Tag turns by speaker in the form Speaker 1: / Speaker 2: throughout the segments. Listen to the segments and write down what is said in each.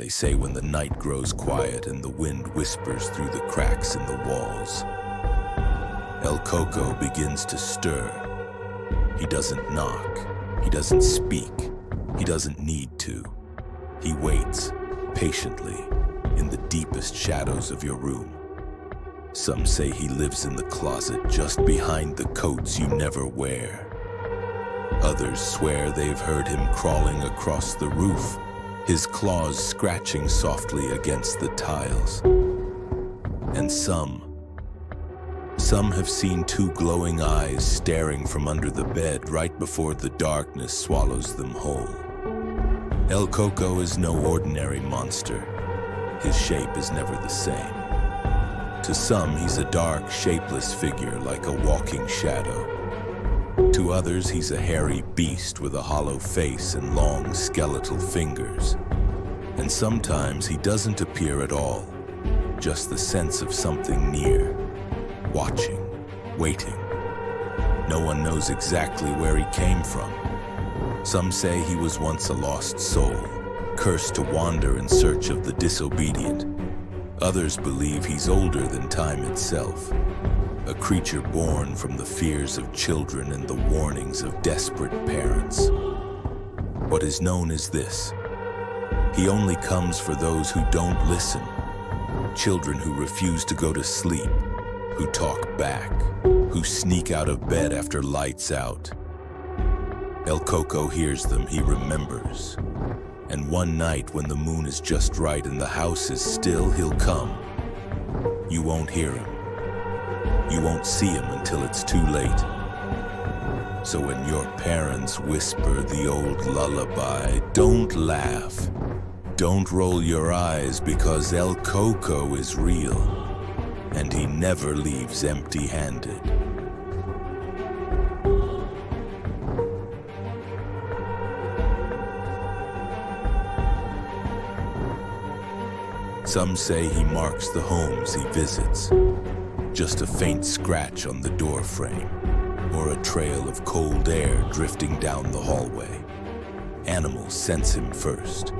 Speaker 1: They say when the night grows quiet and the wind whispers through the cracks in the walls, El Coco begins to stir. He doesn't knock, he doesn't speak, he doesn't need to. He waits, patiently, in the deepest shadows of your room. Some say he lives in the closet just behind the coats you never wear. Others swear they've heard him crawling across the roof, his claws scratching softly against the tiles. And some have seen two glowing eyes staring from under the bed right before the darkness swallows them whole. El Coco is no ordinary monster. His shape is never the same. To some, he's a dark, shapeless figure like a walking shadow. To others, he's a hairy beast with a hollow face and long, skeletal fingers. And sometimes he doesn't appear at all, just the sense of something near, watching, waiting. No one knows exactly where he came from. Some say he was once a lost soul, cursed to wander in search of the disobedient. Others believe he's older than time itself, a creature born from the fears of children and the warnings of desperate parents. What is known is this: he only comes for those who don't listen, children who refuse to go to sleep, who talk back, who sneak out of bed after lights out. El Coco hears them, he remembers. And one night when the moon is just right and the house is still, he'll come. You won't hear him. You won't see him until it's too late. So when your parents whisper the old lullaby, don't laugh. Don't roll your eyes, because El Coco is real, and he never leaves empty-handed. Some say he marks the homes he visits, just a faint scratch on the door frame, or a trail of cold air drifting down the hallway. Animals sense him first.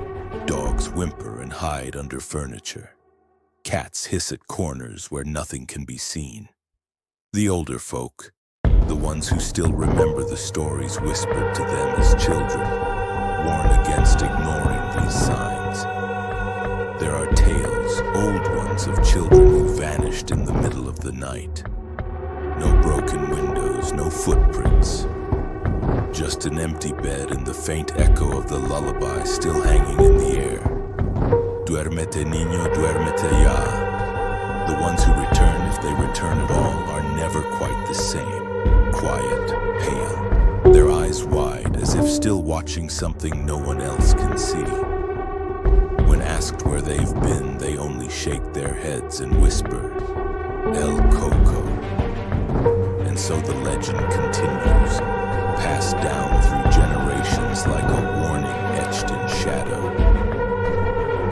Speaker 1: Dogs whimper and hide under furniture. Cats hiss at corners where nothing can be seen. The older folk, the ones who still remember the stories whispered to them as children, warn against ignoring these signs. There are tales, old ones, of children who vanished in the middle of the night. No broken windows, no footprints. Just an empty bed and the faint echo of the lullaby still hanging in the air. Duérmete, niño, duérmete ya. The ones who return, if they return at all, are never quite the same. Quiet, pale, their eyes wide, as if still watching something no one else can see. When asked where they've been, they only shake their heads and whisper, El Coco. And so the legend continues, passed down through generations like a warning etched in shadow.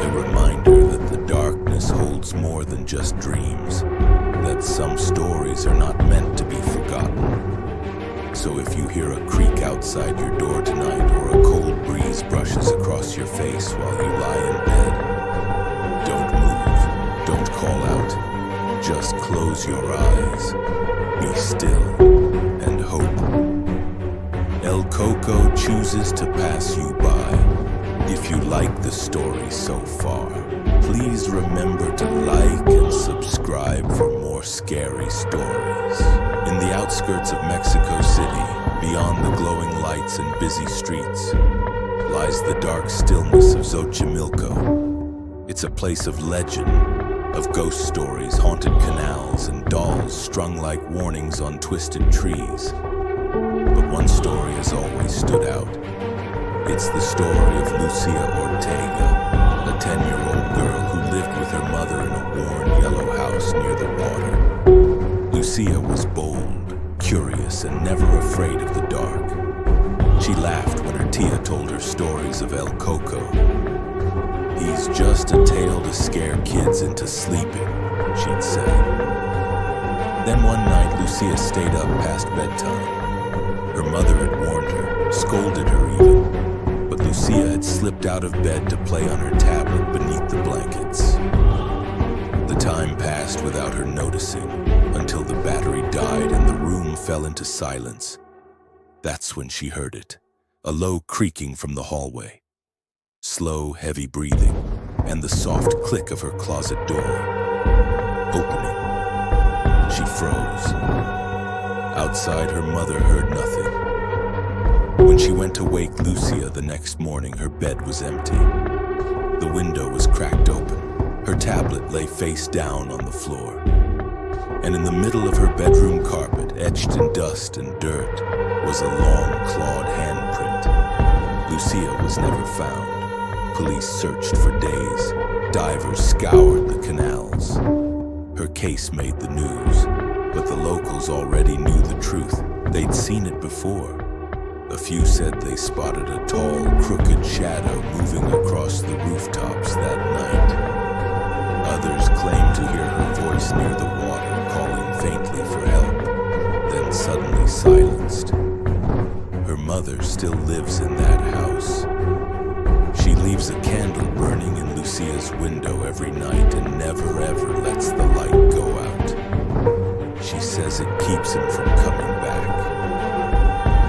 Speaker 1: A reminder that the darkness holds more than just dreams, that some stories are not meant to be forgotten. So if you hear a creak outside your door tonight, or a cold breeze brushes across your face while you lie in bed, don't move, don't call out, just close your eyes, be still, and hope. El Coco chooses to pass you by. If you like the story so far, please remember to like and subscribe for more scary stories. In the outskirts of Mexico City, beyond the glowing lights and busy streets, lies the dark stillness of Xochimilco. It's a place of legend, of ghost stories, haunted canals, and dolls strung like warnings on twisted trees. But one story has always stood out. It's the story of Lucia Ortega, a 10-year-old girl who lived with her mother in a worn yellow house near the water. Lucia was bold, curious, and never afraid of the dark. She laughed when her tia told her stories of El Coco. He's just a tale to scare kids into sleeping, she'd say. Then one night, Lucia stayed up past bedtime. Her mother had warned her, scolded her even. but Lucia had slipped out of bed to play on her tablet beneath the blankets. The time passed without her noticing until the battery died and the room fell into silence. That's when she heard it, a low creaking from the hallway, slow, heavy breathing, and the soft click of her closet door opening. She froze. Outside, her mother heard nothing. When she went to wake Lucia the next morning, her bed was empty. The window was cracked open. Her tablet lay face down on the floor. And in the middle of her bedroom carpet, etched in dust and dirt, was a long, clawed handprint. Lucia was never found. Police searched for days. Divers scoured the canals. Her case made the news, but the locals already knew the truth. They'd seen it before. A few said they spotted a tall, crooked shadow moving across the rooftops that night. Others claimed to hear her voice near the water, calling faintly for help, then suddenly silenced. Her mother still lives in that house. She leaves a candle burning in Lucia's window every night and never ever lets the light go out. She says it keeps him from coming back.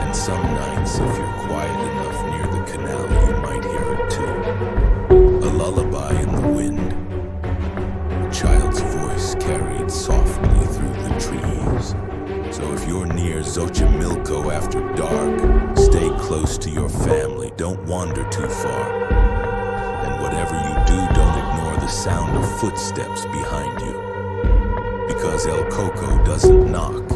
Speaker 1: And some nights, if you're quiet enough near the canal, you might hear it too. A lullaby in the wind. A child's voice carried softly through the trees. So if you're near Xochimilco after dark, stay close to your family. Don't wander too far. And whatever you do, don't ignore the sound of footsteps behind you. Because El Coco doesn't knock.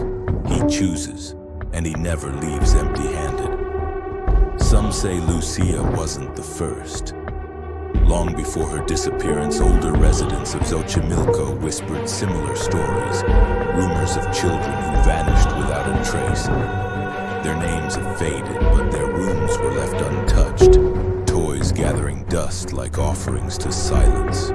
Speaker 1: He chooses, and he never leaves empty-handed. Some say Lucia wasn't the first. Long before her disappearance, older residents of Xochimilco whispered similar stories, rumors of children who vanished without a trace. Their names have faded, but their rooms were left untouched, toys gathering dust like offerings to silence.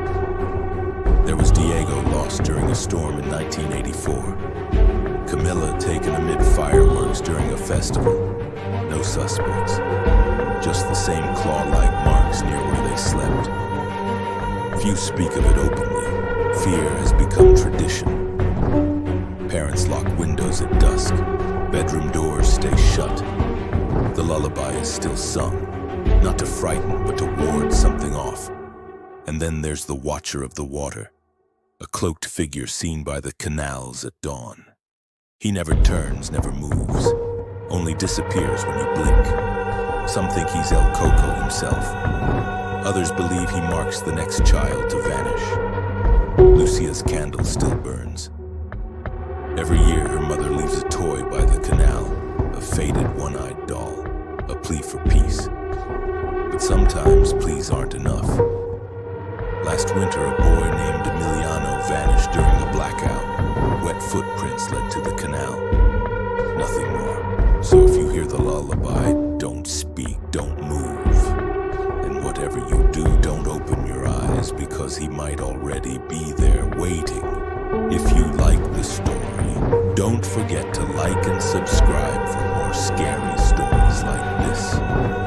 Speaker 1: There was Diego lost during a storm in 1984. Camilla taken amid fireworks during a festival. No suspects. Just the same claw-like marks near where they slept. Few speak of it openly. Fear has become tradition. Parents lock windows at dusk. Bedroom doors stay shut. The lullaby is still sung, not to frighten, but to ward something off. And then there's the watcher of the water, a cloaked figure seen by the canals at dawn. He never turns, never moves, only disappears when you blink. Some think he's El Coco himself. Others believe he marks the next child to vanish. Lucia's candle still burns. Every year, her mother leaves a toy by the canal, a faded one-eyed doll, a plea for peace. But sometimes pleas aren't enough. Last winter, a boy named Emiliano vanished during a blackout. Wet footprints led to the canal. Nothing more. So if you hear the lullaby, don't speak, don't move. And whatever you do, don't open your eyes, because he might already be there waiting. If you like the story, don't forget to like and subscribe for more scary stories like this.